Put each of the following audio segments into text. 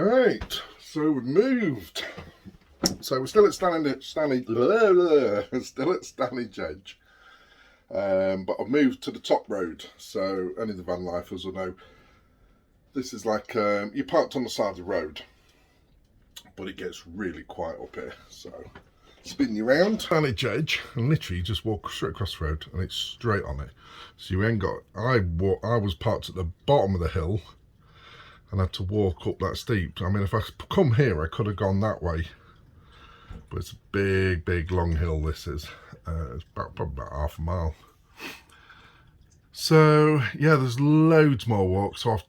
Right, so we've moved. So we're still at stanage edge, but I've moved to the top road. So any of the van lifers will know this is like you're parked on the side of the road, but it gets really quiet up here. So spin you around, stanage edge, and literally just walk straight across the road, and it's straight on it. So you ain't got. I was parked at the bottom of the hill and had to walk up that steep. I mean, if I come here, I could have gone that way, but it's a big long hill. This is it's probably about half a mile. So yeah, there's loads more walks. So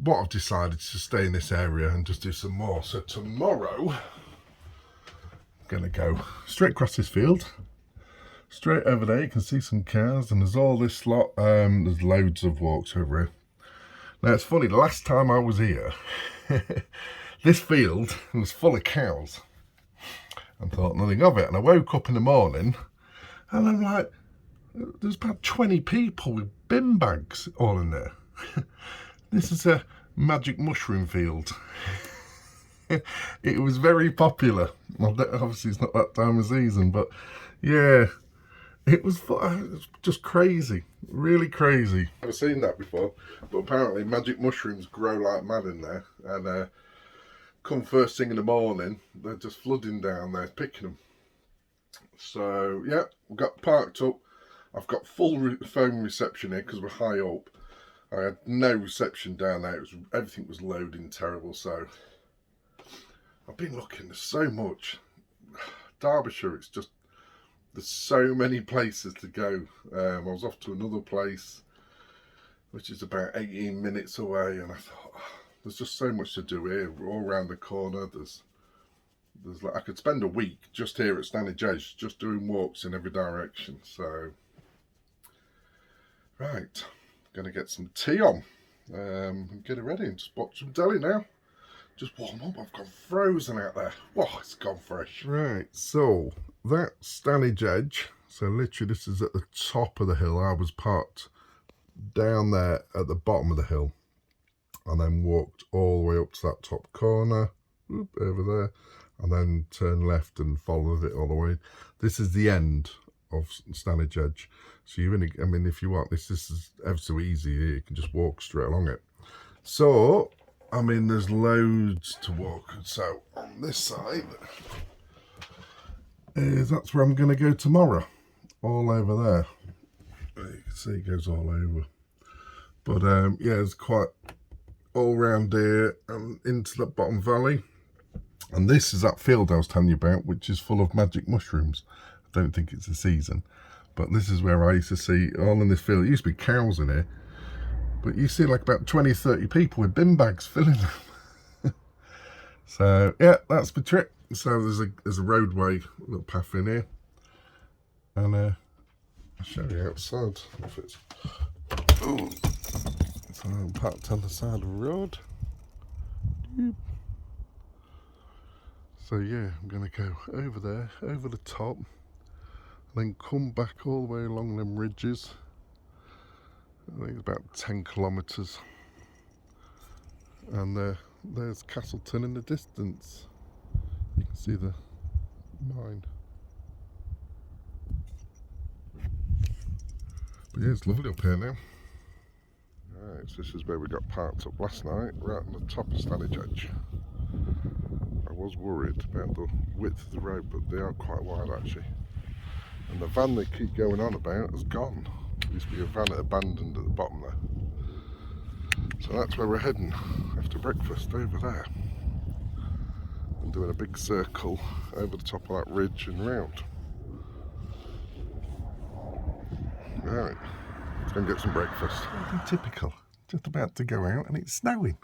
what I've decided is to stay in this area and just do some more. So tomorrow I'm gonna go straight across this field, straight over there. You can see some cars, and there's all this lot. There's loads of walks over here. Now it's funny, the last time I was here, this field was full of cows and thought nothing of it. And I woke up in the morning and I'm like, there's about 20 people with bin bags all in there. This is a magic mushroom field. It was very popular. Well, obviously it's not that time of season, but yeah. It was just crazy, really crazy. I've never seen that before, but apparently magic mushrooms grow like mad in there, and come first thing in the morning, they're just flooding down there, picking them. So yeah, we got parked up. I've got full phone reception here because we're high up. I had no reception down there. Everything was loading terrible. So I've been looking. There's so much. Derbyshire, it's just. There's so many places to go. I was off to another place, which is about 18 minutes away, and I thought, oh, there's just so much to do here. All around the corner, there's like I could spend a week just here at stanage edge, just doing walks in every direction. So, right, gonna get some tea on, and get it ready, and just watch some telly now. Just warm up. I've gone frozen out there. Whoa, it's gone fresh. Right, so that stanage edge. So literally, this is at the top of the hill. I was parked down there at the bottom of the hill, and then walked all the way up to that top corner, over there, and then turned left and followed it all the way. This is the end of stanage edge. So you're in. I mean, if you want this is ever so easy. You can just walk straight along it. So. I mean, there's loads to walk. So on this side, that's where I'm going to go tomorrow. All over there. You can see it goes all over. But yeah, it's quite all round here and into the bottom valley. And this is that field I was telling you about, which is full of magic mushrooms. I don't think it's the season, but this is where I used to see all in this field. It used to be cows in here. But you see like about 20, 30 people with bin bags filling them. So yeah, that's the trick. So there's a roadway, a little path in here. And I'll show you outside if it's so I'm parked on the side of the road. So yeah, I'm gonna go over there, over the top, then come back all the way along them ridges. I think it's about 10 kilometres, and there's Castleton in the distance. You can see the mine. But yeah, it's lovely up here now. Right, so this is where we got parked up last night, right on the top of stanage edge. I was worried about the width of the road, but they are quite wide actually. And the van they keep going on about has gone. There used to be a van abandoned at the bottom there. So that's where we're heading after breakfast, over there. I'm doing a big circle over the top of that ridge and round. Right, let's go and get some breakfast. Typical, just about to go out and it's snowing.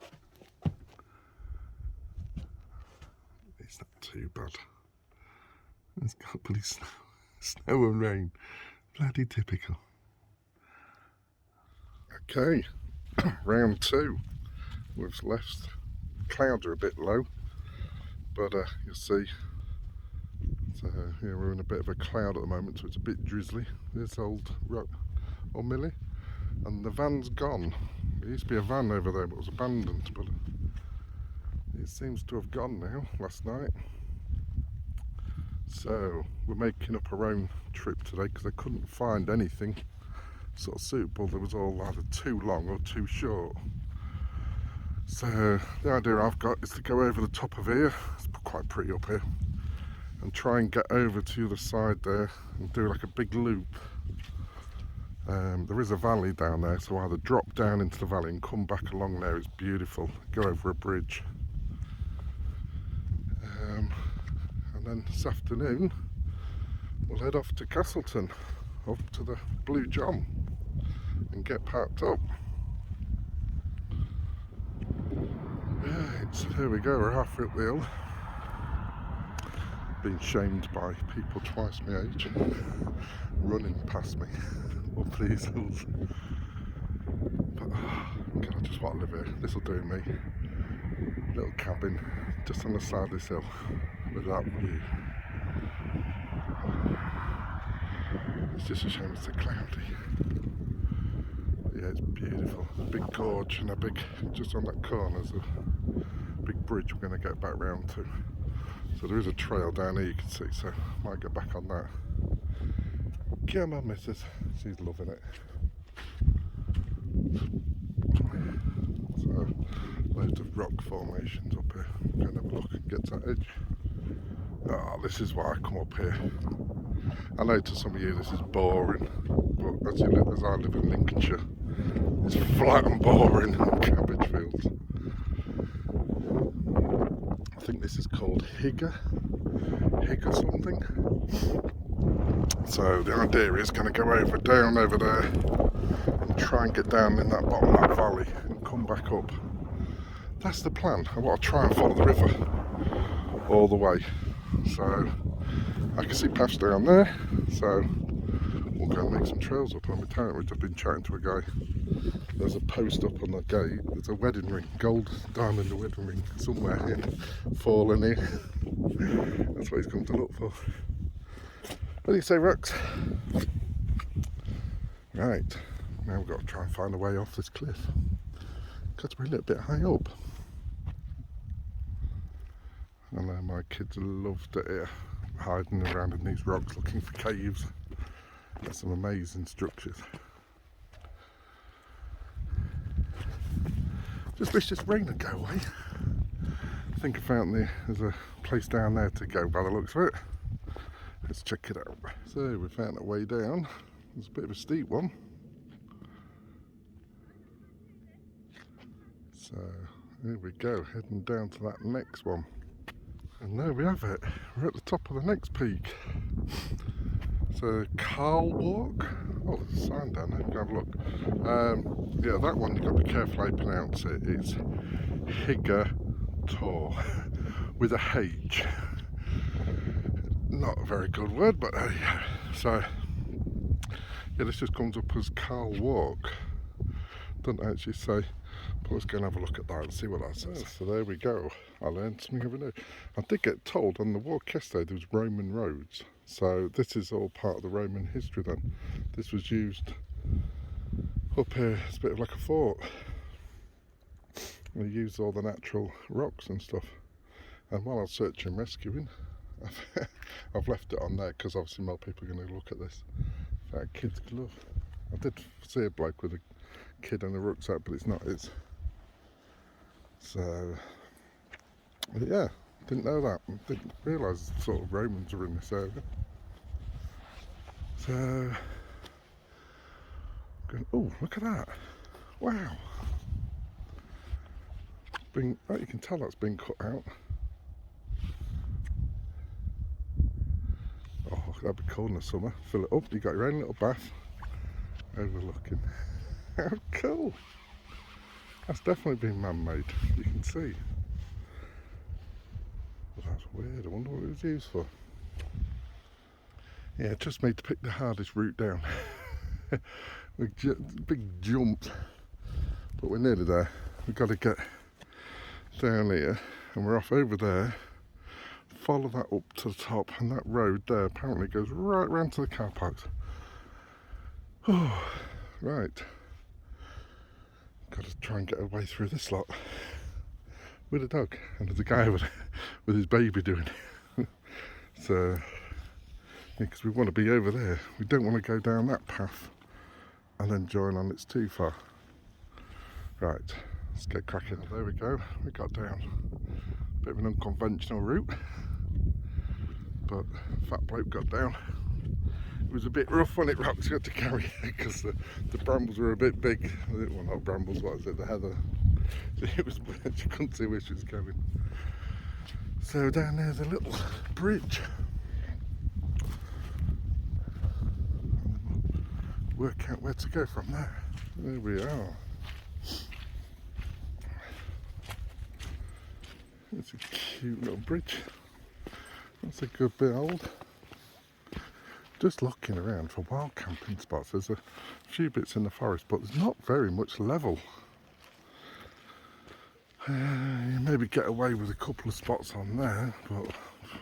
It's not too bad. It's got bloody snow and rain. Bloody typical. Okay, round two. We've left. Clouds are a bit low, but you'll see. So yeah, we're in a bit of a cloud at the moment, so it's a bit drizzly. This old Millie, and the van's gone. There used to be a van over there, but it was abandoned. But it seems to have gone now last night. So we're making up our own trip today because I couldn't find anything sort of suitable. There was all either too long or too short. So the idea I've got is to go over the top of here, it's quite pretty up here, and try and get over to the other side there and do like a big loop. There is a valley down there, so either drop down into the valley and come back along there. It's beautiful. Go over a bridge. And then this afternoon we'll head off to Castleton, up to the Blue John, and get packed up. Right, so there we go, we're halfway up the hill. Been shamed by people twice my age running past me up these hills. But God, I just want to live here. This will do me. Little cabin just on the side of this hill with that view. It's just a shame it's so cloudy. But yeah, it's beautiful. A big gorge and a big, just on that corner there's a big bridge we're going to get back round to. So there is a trail down here you can see, so I might go back on that. Come on, missus. She's loving it. So, loads of rock formations up here. Go and have a look and get to that edge. Oh, this is why I come up here. I know to some of you this is boring, but as I live in Lincolnshire, it's flat and boring cabbage fields. I think this is called higger something. So the idea is going to go down over there and try and get down in that bottom of that valley and come back up. That's the plan. I want to try and follow the river all the way. So I can see paths down there, so we'll go and make some trails up on my town. We've just been chatting to a guy. There's a post up on the gate. There's a wedding ring, gold diamond wedding ring somewhere in fallen here. That's what he's come to look for. What do you say, Rox? Right, now we've got to try and find a way off this cliff. Got to be a little bit high up. I know my kids loved it here, hiding around in these rocks looking for caves. There's some amazing structures. Just wish this rain would go away. I think I found there's a place down there to go by the looks of it. Let's check it out. So we found a way down. It's a bit of a steep one. So here we go, heading down to that next one. And there we have it. We're at the top of the next peak. So Carl Walk. Oh, there's a sign down there. Go have a look. Yeah, that one you've got to be careful how you pronounce it. It's Higger Tor with a H. Not a very good word, but yeah. So yeah, this just comes up as Carl Walk. Doesn't actually say, but let's go and have a look at that and see what that says. So there we go. I learned something every day. I did get told on the walk yesterday there was Roman roads. So this is all part of the Roman history then. This was used up here as a bit of like a fort. They used all the natural rocks and stuff. And while I was searching and rescuing, I've left it on there because obviously more people are going to look at this. That kid's glove. I did see a bloke with a kid and a rucksack, but it's not his. So, yeah, didn't know that. Didn't realise sort of Romans were in this area. So, going, oh, look at that! Wow. Oh, you can tell that's been cut out. Oh, that'd be cool in the summer. Fill it up. You got your own little bath overlooking. How cool! That's definitely been man-made. You can see. Well, that's weird. I wonder what it was used for. Yeah, just made to pick the hardest route down. Big jump, but we're nearly there. We've got to get down here, and we're off over there. Follow that up to the top, and that road there apparently goes right round to the car parks. Oh, right. Got to try and get away through this lot. with a dog, and there's a guy with his baby doing it. So, because we want to be over there, we don't want to go down that path and then join on. It's too far. Right, let's get cracking. There we go. We got down a bit of an unconventional route, but fat bloke got down. It was a bit rough on it, Roxy had to carry it because the brambles were a bit big. Well, not brambles, what is it? The heather. It was, you couldn't see where she was going. So down there's a little bridge. Work out where to go from there. There we are. It's a cute little bridge. That's a good bit old. Just looking around for wild camping spots. There's a few bits in the forest, but there's not very much level. You maybe get away with a couple of spots on there, but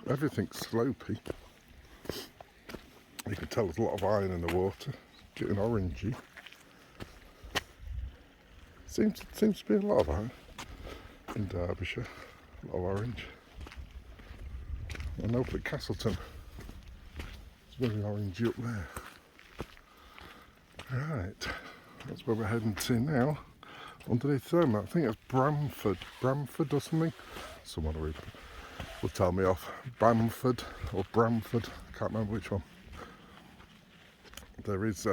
everything's slopey. You can tell there's a lot of iron in the water. It's getting orangey. Seems to be a lot of iron in Derbyshire. A lot of orange. And over at Castleton, it's very orangey up there. Right, that's where we're heading to now. Underneath there, I think it's Bramford or something. Someone will tell me off. Bamford or Bramford, I can't remember which one. There is,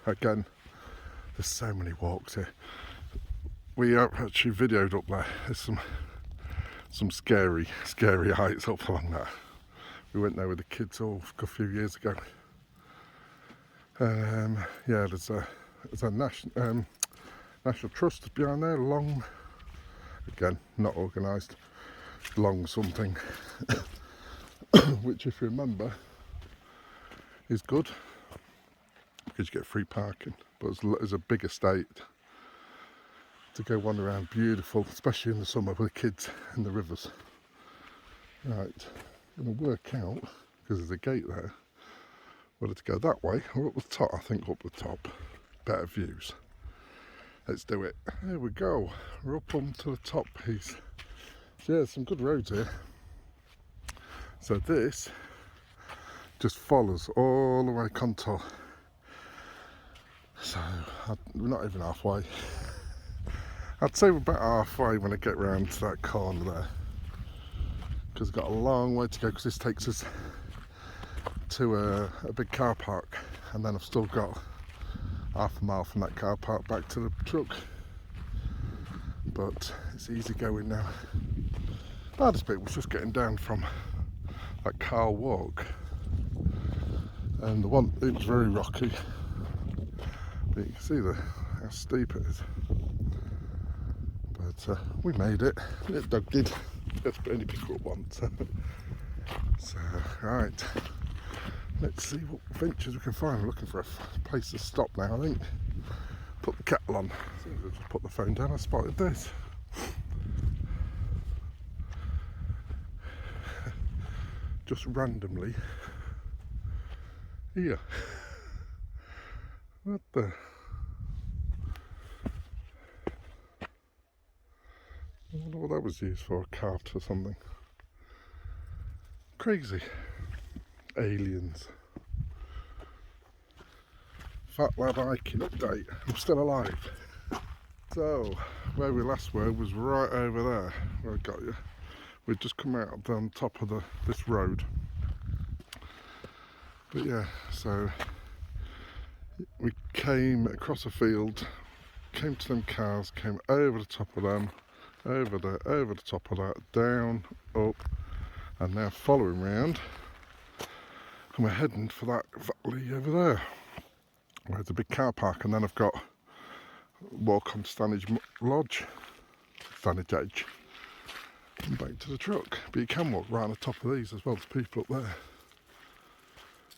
again, there's so many walks here. We have actually videoed up there. There's some scary heights up along that. We went there with the kids a few years ago. Yeah, there's a National Trust behind there, long, again, not organised, long something, which if you remember, is good, because you get free parking, but there's a big estate to go wander around, beautiful, especially in the summer with the kids in the rivers. Right, I'm going to work out, because there's a gate there, whether to go that way or up the top. I think up the top, better views. Let's do it. There we go. We're up onto the top piece. So yeah, some good roads here. So this just follows all the way contour. So we're not even halfway. I'd say we're about halfway when I get round to that corner there. Because I've got a long way to go, because this takes us to a big car park. And then I've still got half a mile from that car park back to the truck, but it's easy going now. The hardest bit was just getting down from that car walk, and it was very rocky, but you can see how steep it is. But we made it. The dog did. Let's only pick her up once. So right, let's see what ventures we can find. I'm looking for a place to stop now, I think. Put the kettle on. As soon as I just put the phone down, I spotted this. Just randomly. Here. What the? I wonder what that was used for, carved for something. Crazy. Aliens. Fat lad hiking update. I'm still alive. So, where we last were was right over there, where I got you. We'd just come out on top of this road. But yeah, so we came across a field, came to them cars, came over the top of them, over the top of that, down, up, and now following round. And we're heading for that valley over there, where there's a big car park, and then I've got walk on Stanage Lodge, Stanage Edge, and back to the truck. But you can walk right on the top of these as well. There's people up there.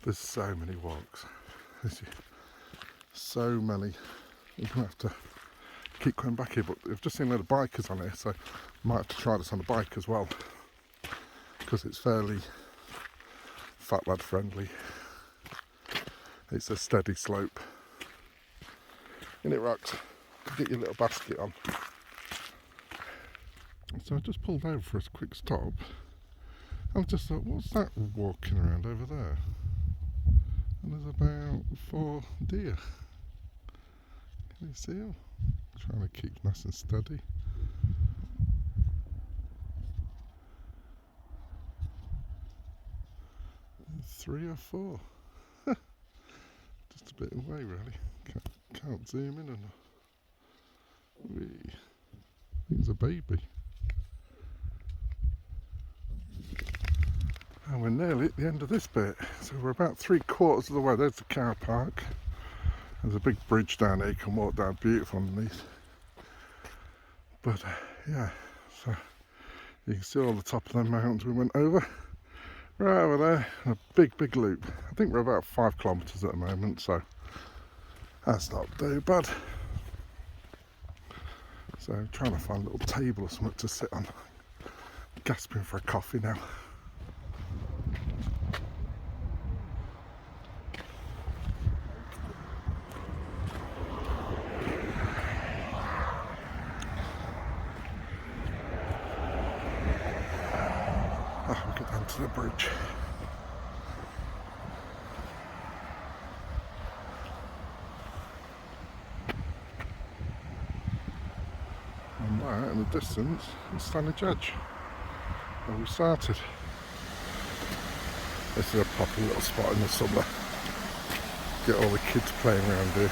There's so many walks. There's so many. You're gonna have to keep coming back here, but I've just seen a lot of bikers on here, so I might have to try this on a bike as well, because it's fairly fat lad friendly. It's a steady slope. In it, Rox? Get your little basket on. So I just pulled over for a quick stop. I just thought, what's that walking around over there? And there's about 4 deer. Can you see them? Trying to keep nice and steady. There's 3 or 4. Just a bit away, really. Can't zoom in enough. Whee. He's a baby. And we're nearly at the end of this bit. So we're about 3/4 of the way. There's the car park. There's a big bridge down there you can walk down, beautiful underneath. But yeah, so you can see all the top of the mountains we went over. Right over there, a big loop. I think we're about 5 kilometres at the moment, so that's not too bad. So I'm trying to find a little table or something to sit on. Gasping for a coffee now. We'll get down to the bridge. And that, in the distance, is stanage, where we started. This is a proper little spot in the summer. Get all the kids playing around here.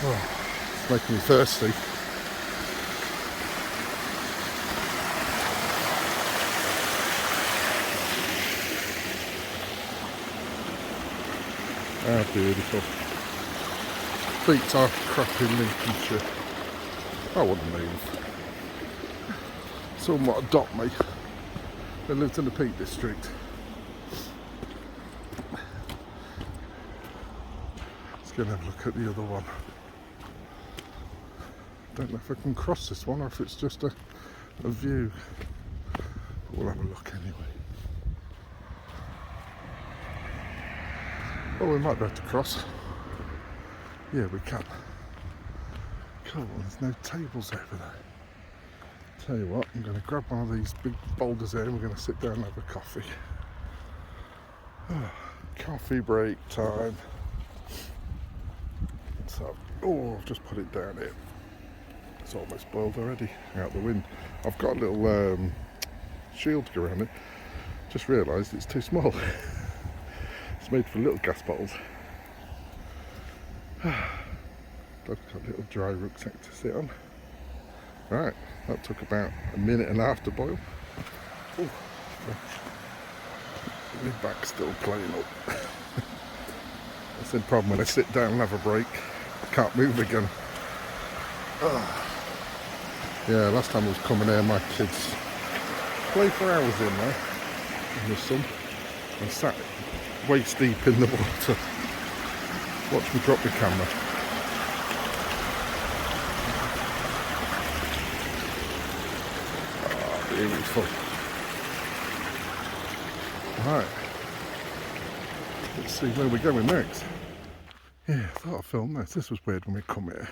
Oh, it's making me thirsty. Ah, beautiful. Feet are crap in Lincolnshire. I wouldn't move. Someone might adopt me. They lived in the Peak District. Let's go and have a look at the other one. Don't know if I can cross this one or if it's just a view. But we'll have a look anyway. Oh, we might be able to cross. Yeah, we can. Cool, there's no tables over there. Tell you what, I'm going to grab one of these big boulders here and we're going to sit down and have a coffee. Coffee break time. So, I've just put it down here. It's almost boiled already, out the wind. I've got a little shield to go around it. Just realised it's too small. It's made for little gas bottles. I've got a little dry rucksack to sit on. Right, that took about 1.5 minutes to boil. Ooh, my back's still playing up. That's the problem when I sit down and have a break. I can't move again. Yeah, last time I was coming here, my kids played for hours in there in the sun and sat waist deep in the water. Watch me drop the camera. Beautiful. Right. Let's see where we're going next. Yeah, I thought I'd film this. This was weird when we come here.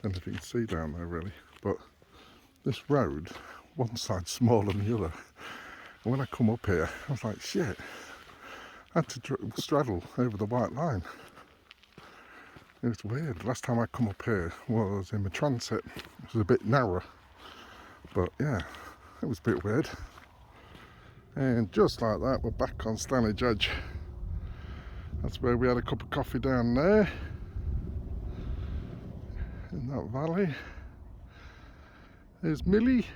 Don't know if you can see down there really, but this road, one side's smaller than the other. And when I come up here, I was like, shit. I had to straddle over the white line. It was weird. Last time I come up here was in my transit. It was a bit narrow. But yeah, it was a bit weird. And just like that, we're back on stanage. That's where we had a cup of coffee down there. In that valley. There's Millie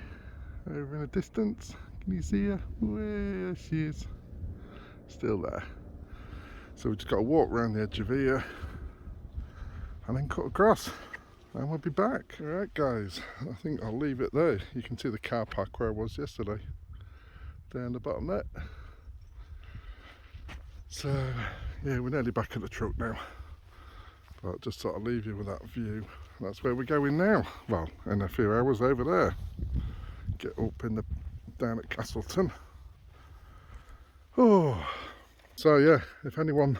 over in the distance. Can you see her? Where she is. Still there. So we just got to walk around the edge of here and then cut across. And we'll be back. Alright guys, I think I'll leave it there. You can see the car park where I was yesterday. Down the bottom there. So, yeah, we're nearly back at the truck now. But just thought I'd leave you with that view. That's where we're going now. Well, in a few hours over there. Get up in the down at Castleton. Oh, so yeah, if anyone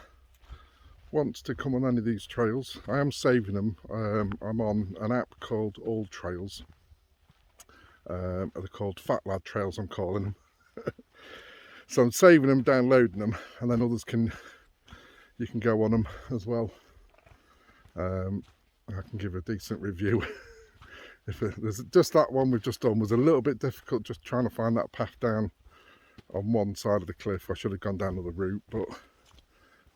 wants to come on any of these trails, I am saving them. I'm on an app called All Trails, They're called Fat Lad Trails, I'm calling them. So I'm saving them, downloading them, and then others you can go on them as well. I can give a decent review. If there's just that one we've just done was a little bit difficult, just trying to find that path down on one side of the cliff. I should have gone down another route, but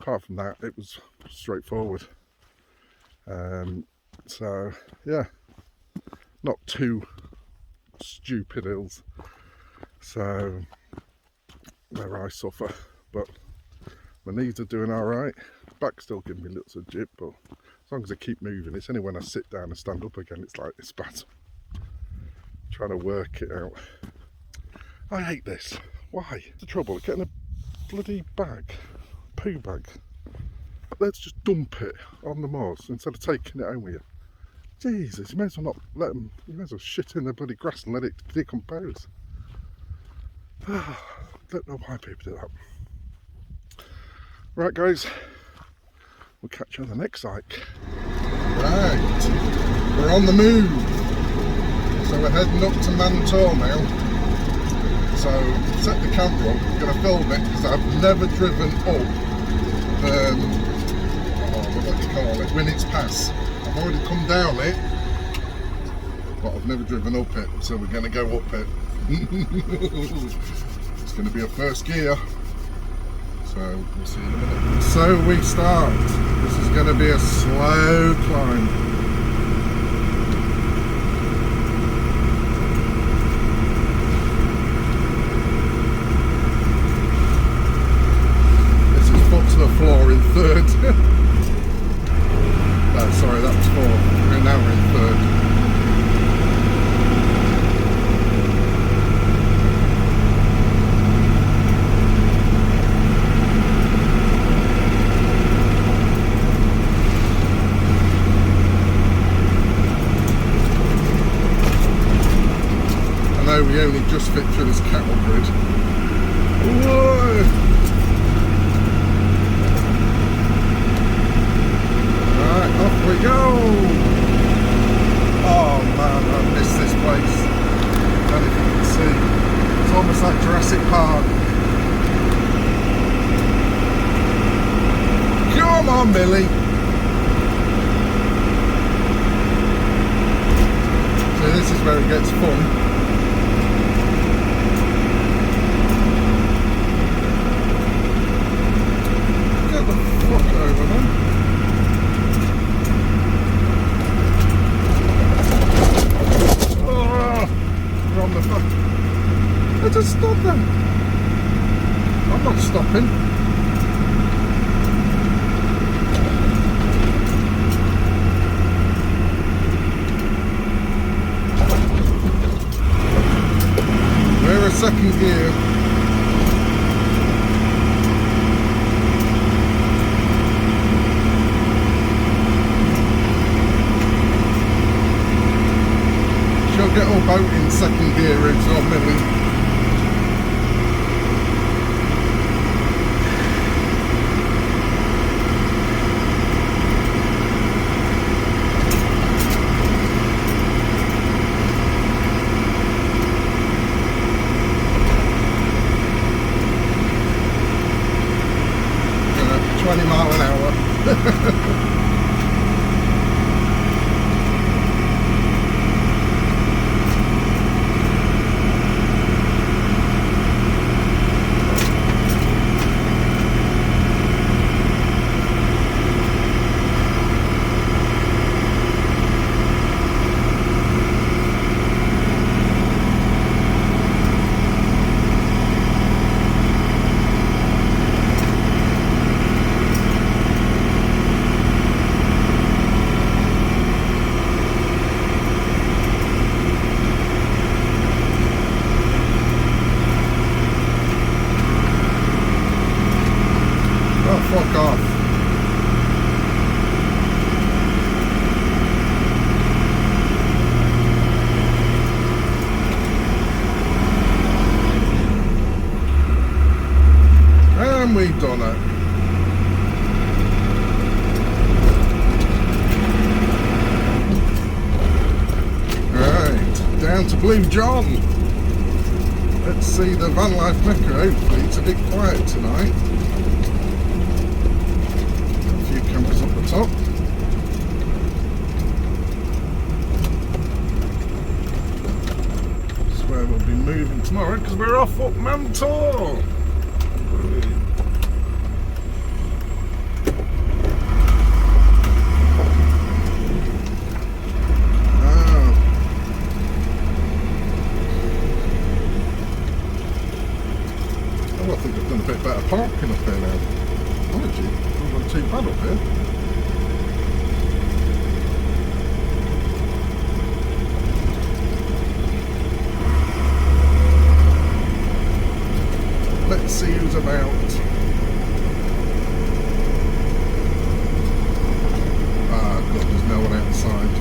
apart from that, it was straightforward. So yeah, not too stupid hills, so where I suffer, but my knees are doing all right. Back still giving me lots of jip, but as long as I keep moving, it's only when I sit down and stand up again it's like this bad. Trying to work it out. I hate this. Why? The trouble getting a bloody bag, poo bag. Let's just dump it on the moors instead of taking it home with you. Jesus, you may as well not let them. You may as well shit in the bloody grass and let it decompose. Don't know why people do that. Right, guys. We'll catch you on the next hike. Right, we're on the move. So we're heading up to Mantor now. So set the camera up. I'm going to film it because I've never driven up. What do you call it? Winnet's Pass. I've already come down it, but I've never driven up it. So we're going to go up it. It's going to be a first gear. So we'll see in a minute. So we start. This is going to be a slow climb. This is foot to the floor in third. No, sorry, that was fourth. And now we're in third. We only just fit through this cattle grid. Whoa! Right, off we go! Oh man, I miss this place. I don't know if you can see. It's almost like Jurassic Park. Come on, Millie! So this is where it gets fun. Just stop them. I'm not stopping. We're a second gear. She'll get up out in second gear, it's not Millie. Fuck off. And we've done it. Right, down to Blue John. Let's see the van life Mecca. Hopefully it's a bit quiet tonight. A few campers up the top. That's where we'll be moving tomorrow because we're off up Mantor. I think I've done a bit better parking up here now. Honestly, it wasn't too bad up here. Let's see who's about. Ah, God, there's no one outside.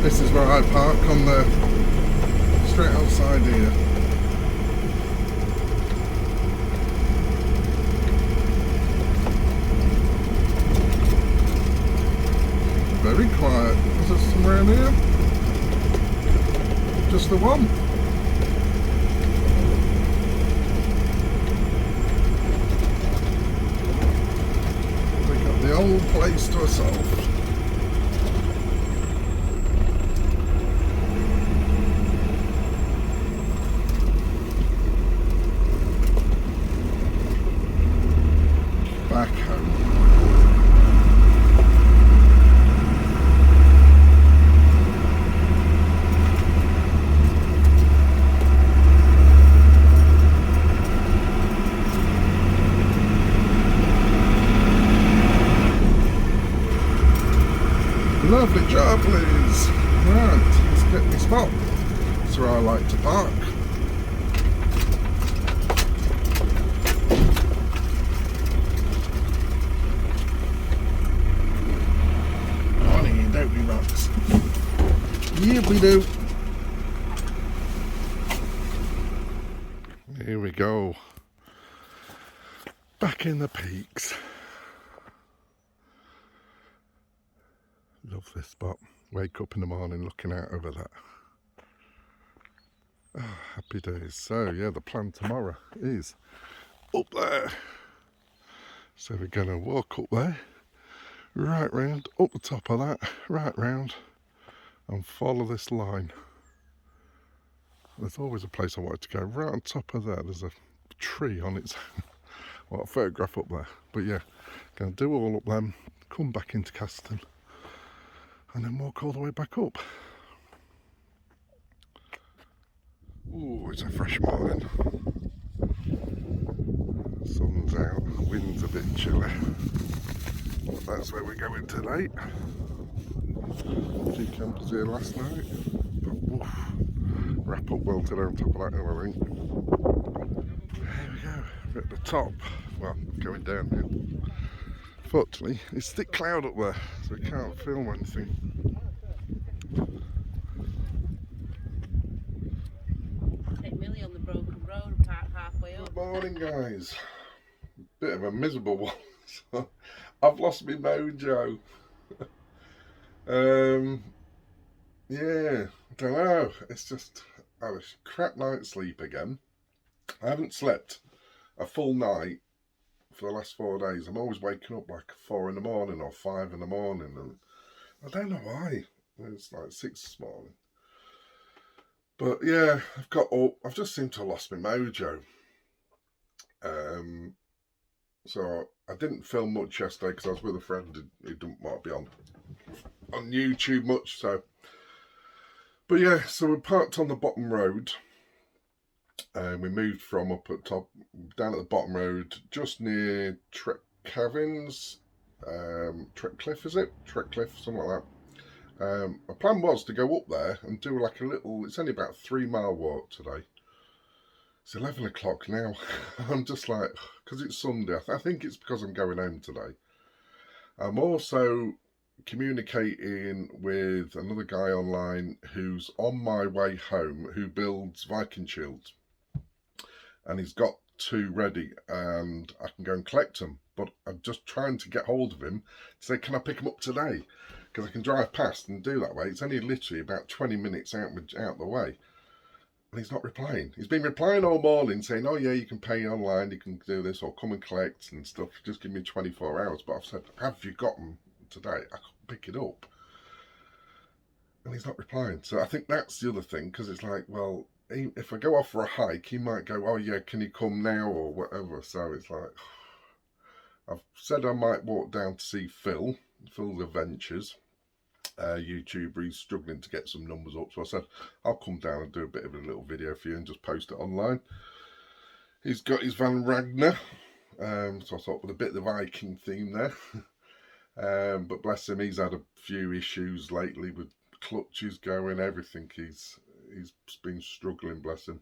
This is where I park, on the straight outside here. Very quiet. Is there some around here? Just the one? We got the whole place to ourselves. Back home. Lovely job, Liz. Right, let's get my spot. That's where I like to park. Morning, don't we, Rox? Yeah, we do. Here we go. Back in the peaks. Love this spot. Wake up in the morning looking out over that. Oh, happy days. So yeah, the plan tomorrow is up there. So we're going to walk up there, right round, up the top of that, right round, and follow this line. There's always a place I wanted to go. Right on top of there, there's a tree on its own. Well, a photograph up there. But yeah, going to do all up them, come back into Caston, and then walk all the way back up. Ooh, it's a fresh morning. Sun's out, wind's a bit chilly. But that's where we're going today. 2 campers here last night. But woof, wrap up well today on top of that hill, I think. There we go, we're at the top. Well, going down now. Fortunately, it's thick cloud up there, so we can't film anything. On the broken road, park halfway up. Good morning, guys. Bit of a miserable one. So I've lost my mojo. Yeah, I don't know. It's just I had a crap night's sleep again. I haven't slept a full night for the last 4 days. I'm always waking up like 4 in the morning or 5 in the morning, and I don't know why. It's like 6 this morning. But yeah, I've got up. I've just seemed to have lost my mojo. So I didn't film much yesterday because I was with a friend who didn't want to be on YouTube much. So, but yeah, so we parked on the bottom road, and we moved from up at top down at the bottom road, just near Trek Cliff, is it? Trek Cliff, something like that. My plan was to go up there and do like a little, it's only about a 3-mile walk today. It's 11 o'clock now. I'm just like, because it's Sunday, I think it's because I'm going home today. I'm also communicating with another guy online who's on my way home, who builds Viking shields. And he's got 2 ready, and I can go and collect them. But I'm just trying to get hold of him to say, can I pick them up today? because I can drive past and do that way. It's only literally about 20 minutes out the way. And he's not replying. He's been replying all morning saying, oh yeah, you can pay online, you can do this, or come and collect and stuff. Just give me 24 hours. But I've said, have you got them today? I can't pick it up. And he's not replying. So I think that's the other thing, because it's like, well, if I go off for a hike, he might go, oh yeah, can you come now or whatever. So it's like, I've said I might walk down to see Phil's Adventures. YouTuber, he's struggling to get some numbers up, so I said I'll come down and do a bit of a little video for you and just post it online. He's got his Van Ragnar, so I thought with a bit of the Viking theme there. But bless him, he's had a few issues lately with clutches going, everything. He's been struggling, bless him.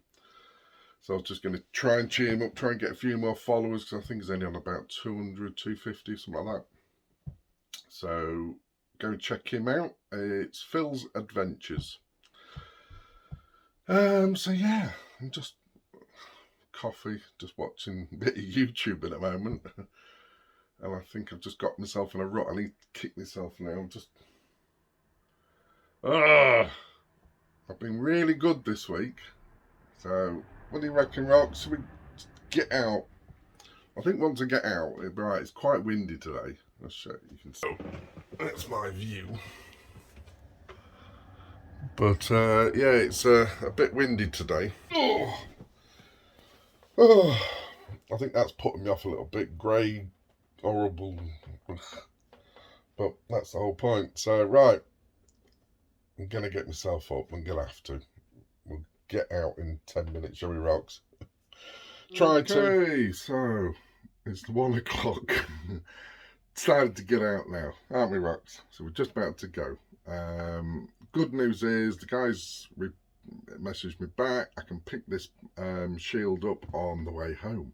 So I was just going to try and cheer him up, try and get a few more followers, because I think he's only on about 200, 250, something like that. So go check him out. It's Phil's Adventures. So yeah, I'm just coffee, just watching a bit of YouTube at the moment. And I think I've just got myself in a rut. I need to kick myself now. I'm just... I've been really good this week. So, what do you reckon, Rox? Should we get out? I think once I get out, it'll be right. It's quite windy today. Let's show you. You can see. That's my view. But yeah, it's a bit windy today. Oh, I think that's putting me off a little bit. Grey, horrible. But that's the whole point. So, right. I'm going to get myself up. I'm going to have to. We'll get out in 10 minutes, shall we, Rox? Try to. Okay, so it's 1 o'clock. Decided to get out now, aren't we, Rox? So we're just about to go. Good news is the guys messaged me back. I can pick this shield up on the way home.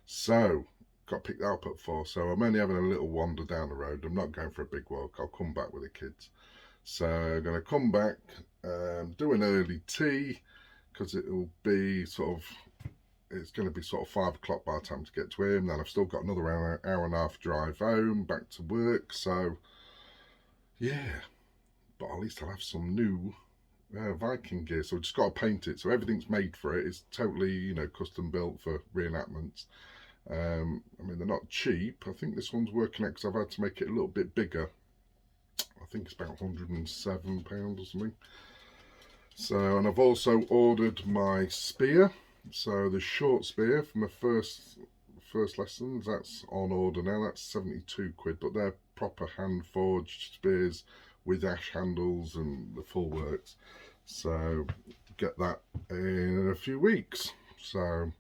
So got to pick that up at 4. So I'm only having a little wander down the road. I'm not going for a big walk. I'll come back with the kids. So I'm going to come back, do an early tea, because it will be sort of, it's going to be sort of 5 o'clock by the time to get to him. Then I've still got another hour and a half drive home, back to work. So, yeah. But at least I'll have some new Viking gear. So I've just got to paint it. So everything's made for it. It's totally, you know, custom built for reenactments. I mean, they're not cheap. I think this one's working out because I've had to make it a little bit bigger. I think it's about £107 or something. So, and I've also ordered my spear. So the short spear for my first lessons, that's on order now. That's 72 quid, but they're proper hand forged spears with ash handles and the full works. So get that in a few weeks. So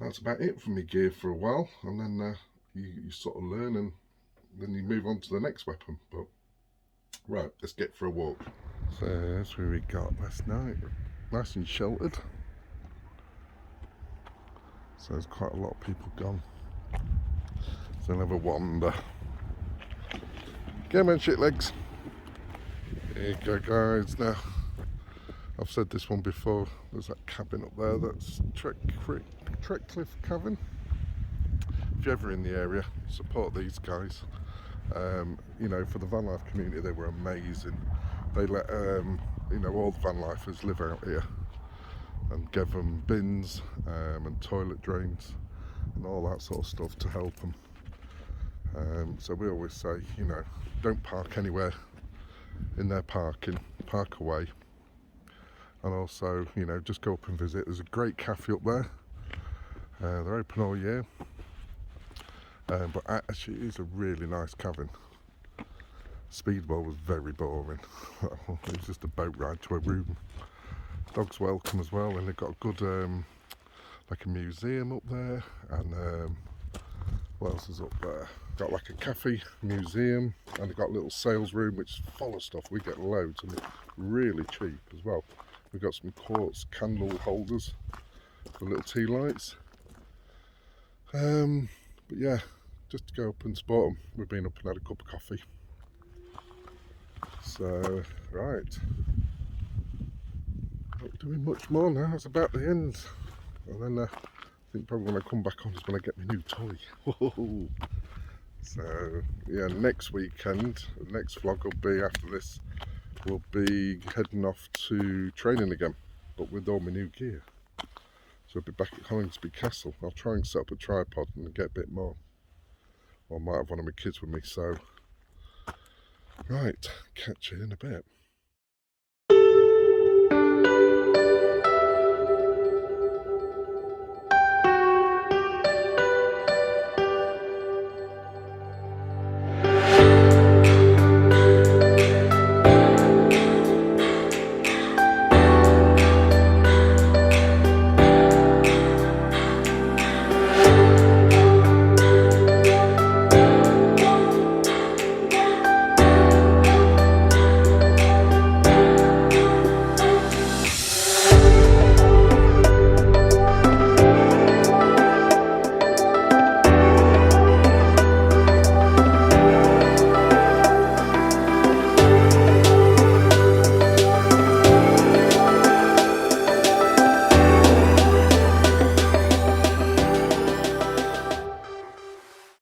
that's about it for me gear for a while, and then you sort of learn, and then you move on to the next weapon. But right, let's get for a walk. So that's where we got last night. Nice and sheltered. So there's quite a lot of people gone. So I'll have a wander. Come on, shit legs. There you go, guys. Now, I've said this one before. There's that cabin up there. That's Tretcliffe Cabin. If you're ever in the area, support these guys. You know, for the van life community, they were amazing. They let you know, all the van lifers live out here and give them bins and toilet drains and all that sort of stuff to help them. So we always say, you know, don't park anywhere in their parking, park away. And also, you know, just go up and visit. There's a great cafe up there. They're open all year. But actually it is a really nice cabin. Speedball was very boring. It was just a boat ride to a room. Dogs welcome as well, and they've got a good like a museum up there, and what else is up there? Got like a cafe, museum, and they've got a little sales room which is full of stuff. We get loads, and it's really cheap as well. We've got some quartz candle holders for little tea lights. But yeah, just to go up and support them. We've been up and had a cup of coffee. So, right. Not doing much more now, it's about the end. And then I think probably when I come back on is when I get my new toy. So yeah, next weekend, the next vlog will be after this. We'll be heading off to training again, but with all my new gear. So I'll be back at Hollingsby Castle. I'll try and set up a tripod and get a bit more. Or I might have one of my kids with me, so... Right, catch you in a bit.